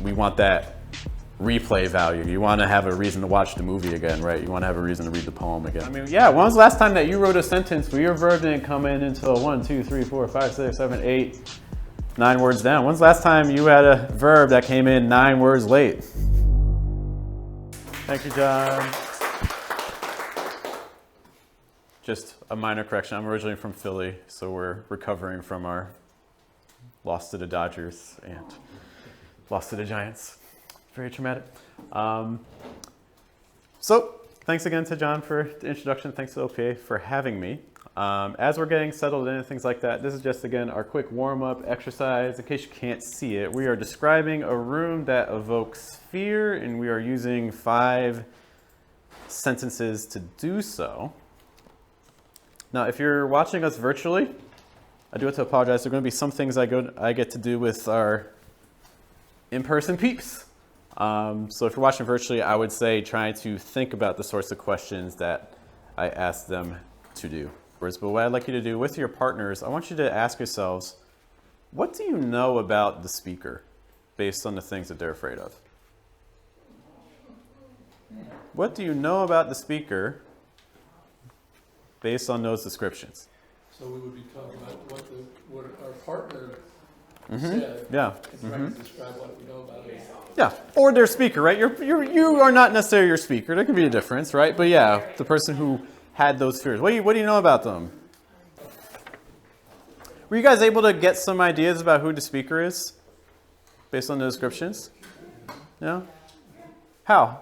we want that replay value. You want to have a reason to watch the movie again, right? You want to have a reason to read the poem again. I mean, yeah, when was the last time that you wrote a sentence where your verb didn't come in until 1, 2, 3, 4, 5, 6, 7, 8, 9 words down? When's the last time you had a verb that came in 9 words late? Thank you, John. Just a minor correction. I'm originally from Philly, so we're recovering from our loss to the Dodgers and loss to the Giants. Very traumatic. So thanks again to John for the introduction. Thanks to OPA for having me. As we're getting settled in and things like that, this is just, again, our quick warm-up exercise. In case you can't see it, we are describing a room that evokes fear, and we are using 5 sentences to do so. Now, if you're watching us virtually, I do have to apologize. There are going to be some things I get to do with our in-person peeps. So if you're watching virtually, I would say try to think about the sorts of questions that I asked them to do. But what I'd like you to do with your partners, I want you to ask yourselves, what do you know about the speaker based on the things that they're afraid of? What do you know about the speaker based on those descriptions? So we would be talking about what our partner said. Yeah. And trying to describe what we know about it. Yeah, or their speaker, right? You are not necessarily your speaker. There can be a difference, right? But yeah, the person who had those fears. What do you know about them? Were you guys able to get some ideas about who the speaker is based on the descriptions? No? How?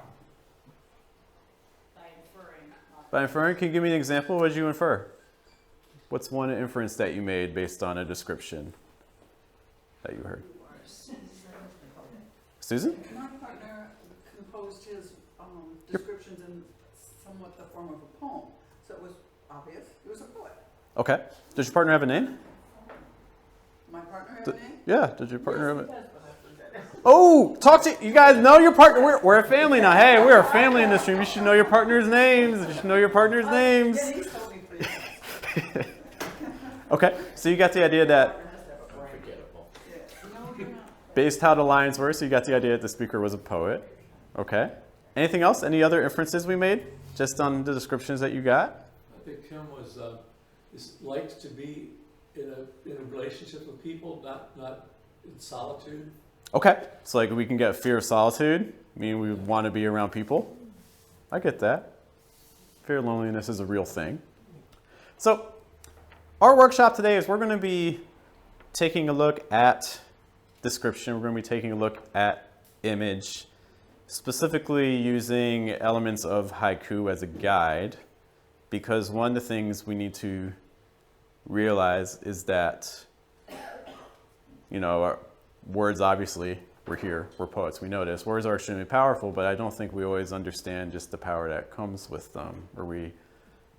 By inferring. Can you give me an example? What did you infer? What's one inference that you made based on a description that you heard? Susan? My partner composed his descriptions in somewhat the form of a poem, so it was obvious he was a poet. Okay. Does your partner have a name? My partner have a name? Yeah. Does your partner have a name? Oh, talk to you guys. Know your partner. We're a family now. Hey, we're a family in this room. You should know your partner's names. You should know your partner's names. Yeah, he's told me please. Okay. So you got the idea that based how the lines were, so you got the idea that the speaker was a poet. Okay. Anything else? Any other inferences we made just on the descriptions that you got? I think Kim likes to be in a relationship with people, not in solitude. Okay. So like we can get fear of solitude, meaning we want to be around people. I get that. Fear of loneliness is a real thing. So our workshop today is we're going to be taking a look at description. We're going to be taking a look at image, specifically using elements of haiku as a guide, because one of the things we need to realize is that, our words, obviously, we're poets, we know this. Words are extremely powerful, but I don't think we always understand just the power that comes with them, or we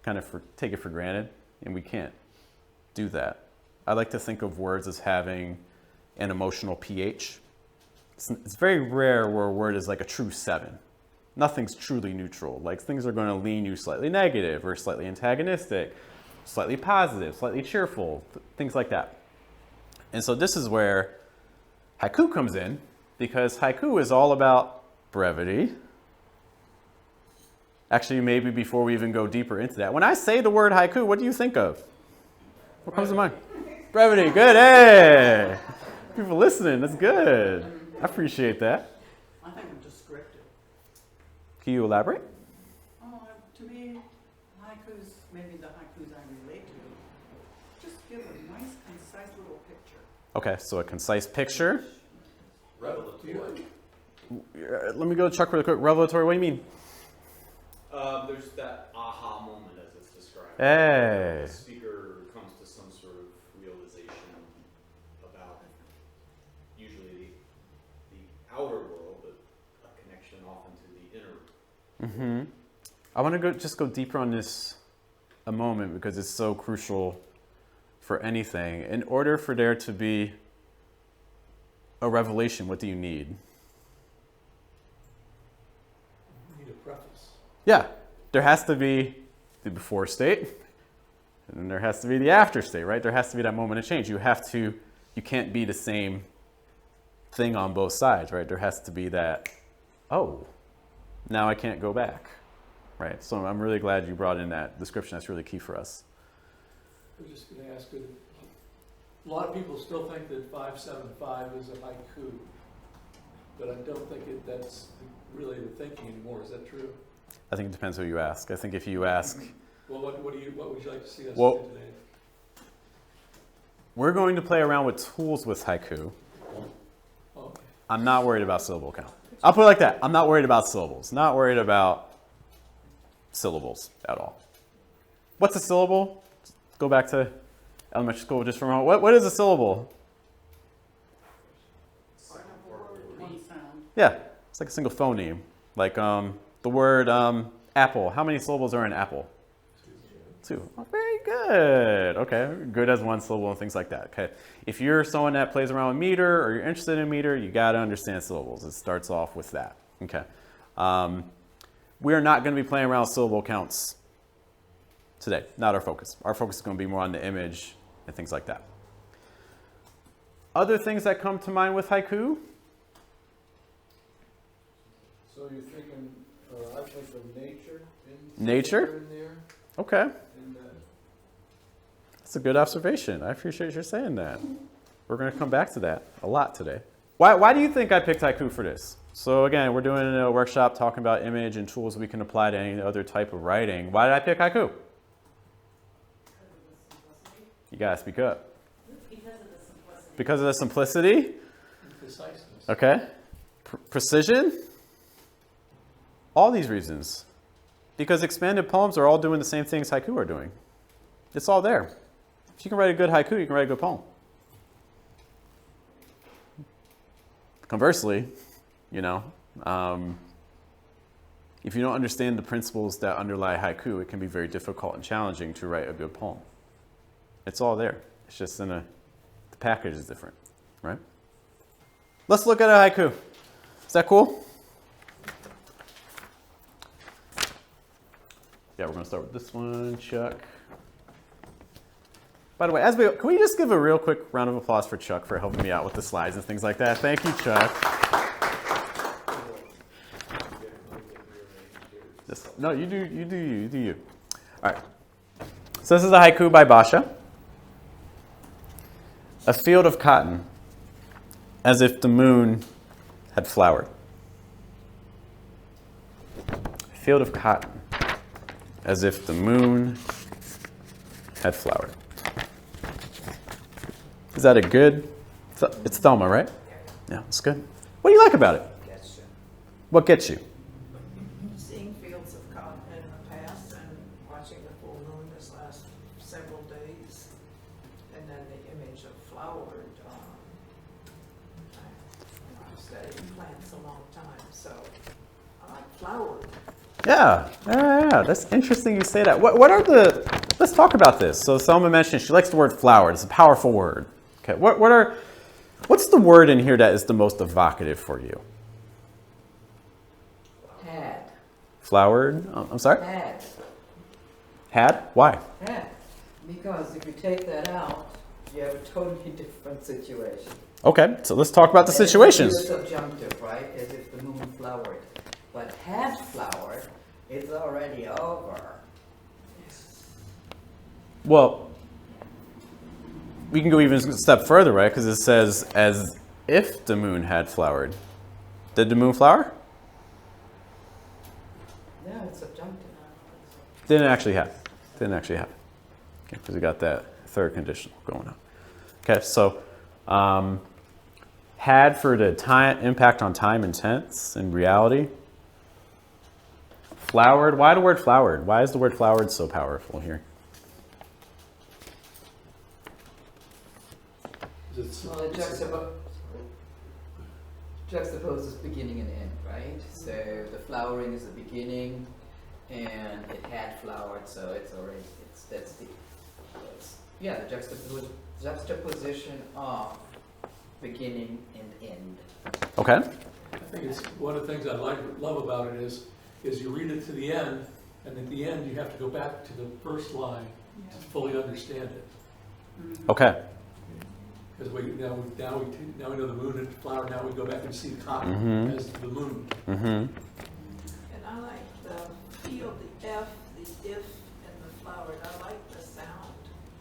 kind of take it for granted, and we can't do that. I like to think of words as having an emotional pH. It's very rare where a word is like a true 7. Nothing's truly neutral. Like things are going to lean you slightly negative or slightly antagonistic, slightly positive, slightly cheerful, things like that. And so this is where haiku comes in, because haiku is all about brevity. Actually, maybe before we even go deeper into that, when I say the word haiku, what do you think of? What comes to mind? Brevity. Good. Hey! People listening, that's good. I appreciate that. I think I'm descriptive. Can you elaborate? To me, haikus, maybe the haikus I relate to, just give a nice, concise little picture. Okay, so a concise picture. Revelatory. Let me go to Chuck really quick. Revelatory, what do you mean? There's that aha moment as it's described. Hey. The speaker comes to some sort of realization about usually the outer world, but a connection often to the inner. I want to just go deeper on this a moment because it's so crucial for anything. In order for there to be a revelation, what do you need? You need a preface. Yeah, there has to be the before state, and then there has to be the after state, right? There has to be that moment of change. You can't be the same thing on both sides, right? There has to be that, oh, now I can't go back, right? So I'm really glad you brought in that description. That's really key for us. I was just gonna ask, a lot of people still think that 575 is a haiku, but I don't think that's really the thinking anymore. Is that true? I think it depends who you ask. I think if you ask, Well, what would you like to see us Well- do today? we're going to play around with tools with haiku. Okay. I'm not worried about syllable count. I'll put it like that. I'm not worried about syllables. Not worried about syllables at all. What's a syllable? Go back to elementary school just for a moment. What is a syllable? One sound. Yeah, it's like a single phoneme. Like the word apple. How many syllables are in apple? 2. Oh, very good. Okay, good as one syllable and things like that. Okay, if you're someone that plays around with meter or you're interested in meter, you got to understand syllables. It starts off with that. Okay, we are not going to be playing around with syllable counts today. Not our focus. Our focus is going to be more on the image and things like that. Other things that come to mind with haiku? So you're thinking, I think of nature. Nature? In there, Okay. and That's a good observation. I appreciate you saying that. We're going to come back to that a lot today. Why do you think I picked haiku for this? So again, we're doing a workshop talking about image and tools we can apply to any other type of writing. Why did I pick haiku? You got to speak up. Because of the simplicity. And preciseness. Okay. Precision. All these reasons. Because expanded poems are all doing the same things haiku are doing. It's all there. If you can write a good haiku, you can write a good poem. Conversely, you know, if you don't understand the principles that underlie haiku, it can be very difficult and challenging to write a good poem. It's all there. It's just the package is different, right? Let's look at a haiku. Is that cool? Yeah, we're going to start with this one, Chuck. By the way, can we just give a real quick round of applause for Chuck for helping me out with the slides and things like that? Thank you, Chuck. No, you do you. All right. So this is a haiku by Basha. A field of cotton, as if the moon had flowered. A field of cotton, as if the moon had flowered. Is that a good? It's Thelma, right? Yeah, it's good. What do you like about it? What gets you? Seeing fields of cotton in the past and watching the full moon this last several days, and then the image of flowered. I've studied plants a long time, so I like flowered. Yeah. That's interesting you say that. What are the? Let's talk about this. So Selma mentioned she likes the word flowered. It's a powerful word. Okay. What's the word in here that is the most evocative for you? Had. Flowered. I'm sorry. Had. Had. Why? Had. Because if you take that out, you have a totally different situation. Okay. So let's talk about the situations. It's subjunctive, right? As if the moon flowered. But had flowered, it's already over. Well, we can go even a step further, right? Because it says, as if the moon had flowered. Did the moon flower? Yeah, it's subjunctive. Didn't actually happen. Okay, because we got that third conditional going on. Okay, so had for the time impact on time and tense and reality. Flowered. Why the word flowered? Why is the word flowered so powerful here? Well, it juxtaposes beginning and end, right? So the flowering is the beginning, and it had flowered, so it's already the juxtaposition of beginning and end. Okay. I think it's one of the things I love about it is you read it to the end, and at the end you have to go back to the first line to fully understand it. Okay. Because now we know the moon and flower, now we go back and see cotton Mhm. as the moon. Mm-hmm. And I like the feel, the F, the if, and the flower. I like the sound.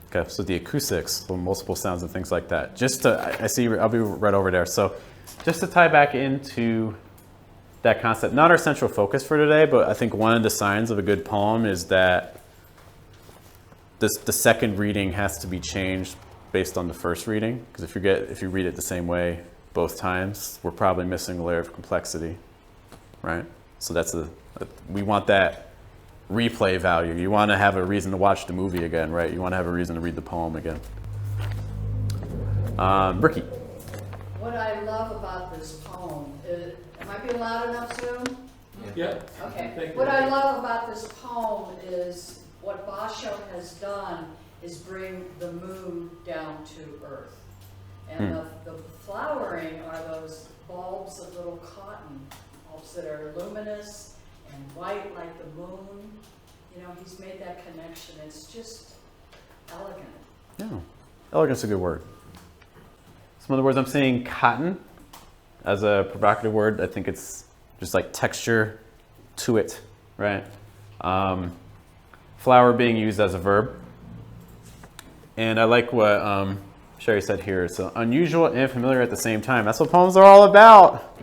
Okay, so the acoustics, the multiple sounds and things like that. Just to, I see, I'll be right over there. So just to tie back into that concept, not our central focus for today, but I think one of the signs of a good poem is that the second reading has to be changed based on the first reading. Because if you read it the same way both times, we're probably missing a layer of complexity, right? So we want that replay value. You want to have a reason to watch the movie again, right? You want to have a reason to read the poem again. Ricky. What I love about this poem is, am I being loud enough, Sue? Yeah. Okay. Thank you. What I love about this poem is what Basho has done is bring the moon down to earth. And the flowering are those bulbs of little cotton bulbs that are luminous and white like the moon. You know, he's made that connection. It's just elegant. Yeah, elegant's a good word. Some other words I'm seeing, cotton as a provocative word. I think it's just like texture to it, right? Flower being used as a verb. And I like what Sherry said here. It's unusual and familiar at the same time. That's what poems are all about.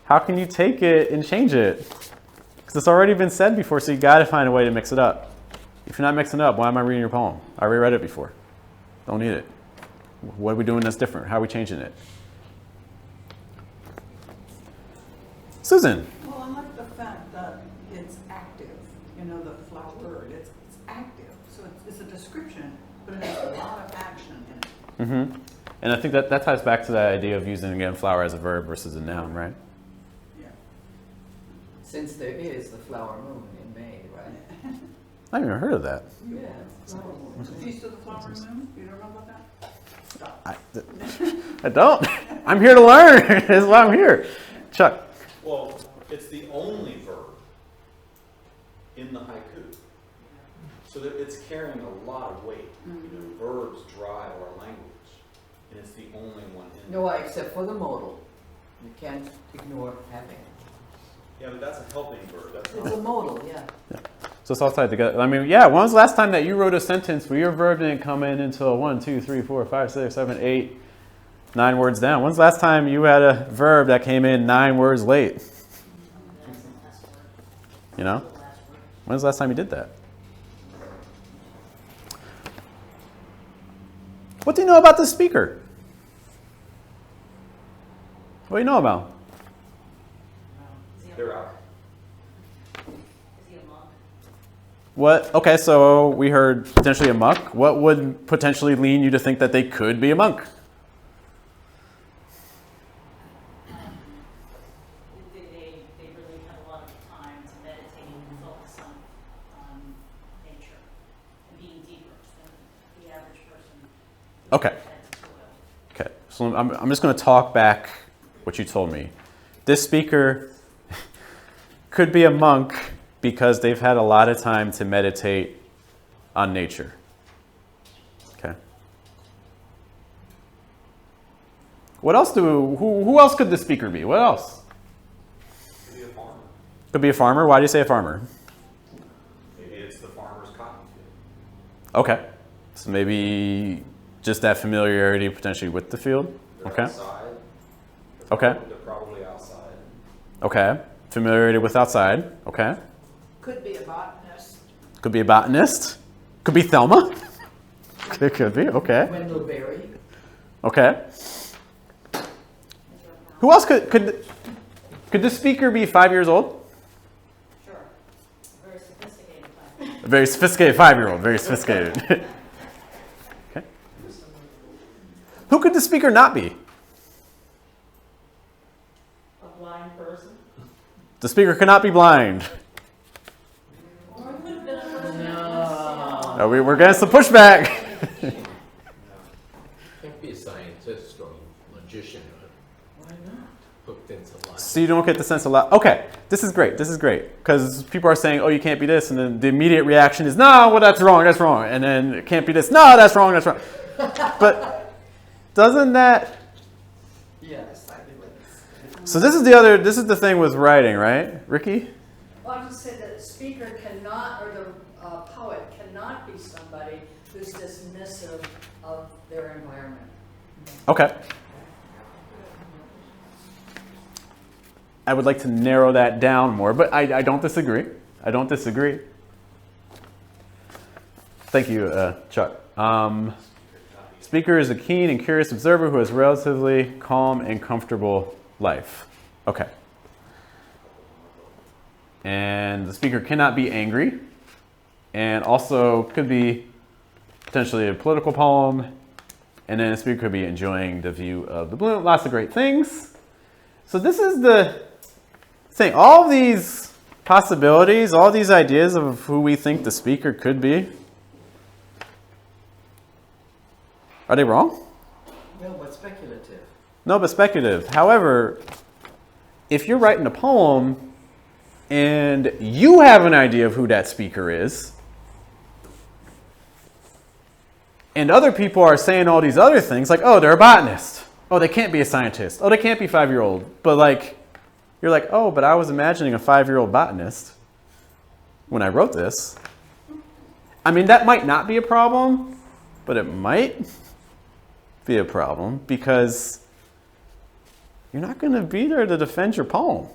How can you take it and change it? Because it's already been said before, so you got to find a way to mix it up. If you're not mixing it up, why am I reading your poem? I already read it before. Don't need it. What are we doing that's different? How are we changing it? Susan. Well, I like the fact that it's active, you know, the flower word, it's active. So it's a description, but it has a lot of action in it. Mm-hmm. And I think that ties back to that idea of using, again, flower as a verb versus a noun, right? Yeah. Since there is the flower moon in May, right? I haven't even heard of that. Yeah. The Feast of the Flower Moon, you don't know about that? I don't. I'm here to learn. That's why I'm here. Chuck. Well, it's the only verb in the haiku. So that it's carrying a lot of weight. You know, verbs drive our language, and it's the only one in No, there. except for the modal. You can't ignore having it. Yeah, but that's a helping verb. That's It's not a modal, yeah. So it's all tied together. I mean, yeah, when was the last time that you wrote a sentence where your verb didn't come in until 1, 2, 3, 4, 5, 6, 7, 8, 9 words down? When's the last time you had a verb that came in 9 words late? You know? When's the last time you did that? What do you know about the speaker? What do you know about? they're out. What? Okay, so we heard potentially a monk. What would potentially lead you to think that they could be a monk? They really had a lot of time to meditate and focus on nature and being deeper than the average person. Okay. Okay, so I'm just going to talk back what you told me. This speaker could be a monk because they've had a lot of time to meditate on nature. Okay. What else who else could the speaker be? What else? Maybe a farmer. Could be a farmer. Why do you say a farmer? Maybe it's the farmer's cotton field. Okay. So maybe just that familiarity potentially with the field. They're Okay. outside. Okay. They're probably outside. Okay. Familiarity with outside. Okay. Could be a botanist. Could be a botanist. Could be Thelma. It could be. Okay. Wendell Berry. Okay. Who else could the speaker be 5 years old? Sure. Very sophisticated plan. A very sophisticated 5-year-old. Very sophisticated. Okay. Who could the speaker not be? A blind person. The speaker could not be blind. Or it could have been a person who No. No, we're getting some pushback. Can't be a scientist or a magician Why not? hooked into life. So you don't get the sense of okay, this is great. This is great. Because people are saying, oh, you can't be this. And then the immediate reaction is, no, well, that's wrong. That's wrong. And then it can't be this. No, that's wrong. That's wrong. But Doesn't that? Yes, I believe. So this is the thing with writing, right, Ricky? Well, I would say that the speaker cannot, or the poet cannot be somebody who's dismissive of their environment. Okay. I would like to narrow that down more, but I don't disagree. I don't disagree. Thank you, Chuck. Speaker is a keen and curious observer who has relatively calm and comfortable life. Okay. And the speaker cannot be angry, and also could be potentially a political poem, and then the speaker could be enjoying the view of the bloom. Lots of great things. So this is the thing. All these possibilities, all these ideas of who we think the speaker could be, are they wrong? No, but speculative. No, but speculative. However, if you're writing a poem and you have an idea of who that speaker is, and other people are saying all these other things, like, oh, they're a botanist. Oh, they can't be a scientist. Oh, they can't be 5-year-old. But like, you're like, oh, but I was imagining a 5-year-old botanist when I wrote this. I mean, that might not be a problem, but it might be a problem because you're not going to be there to defend your poem.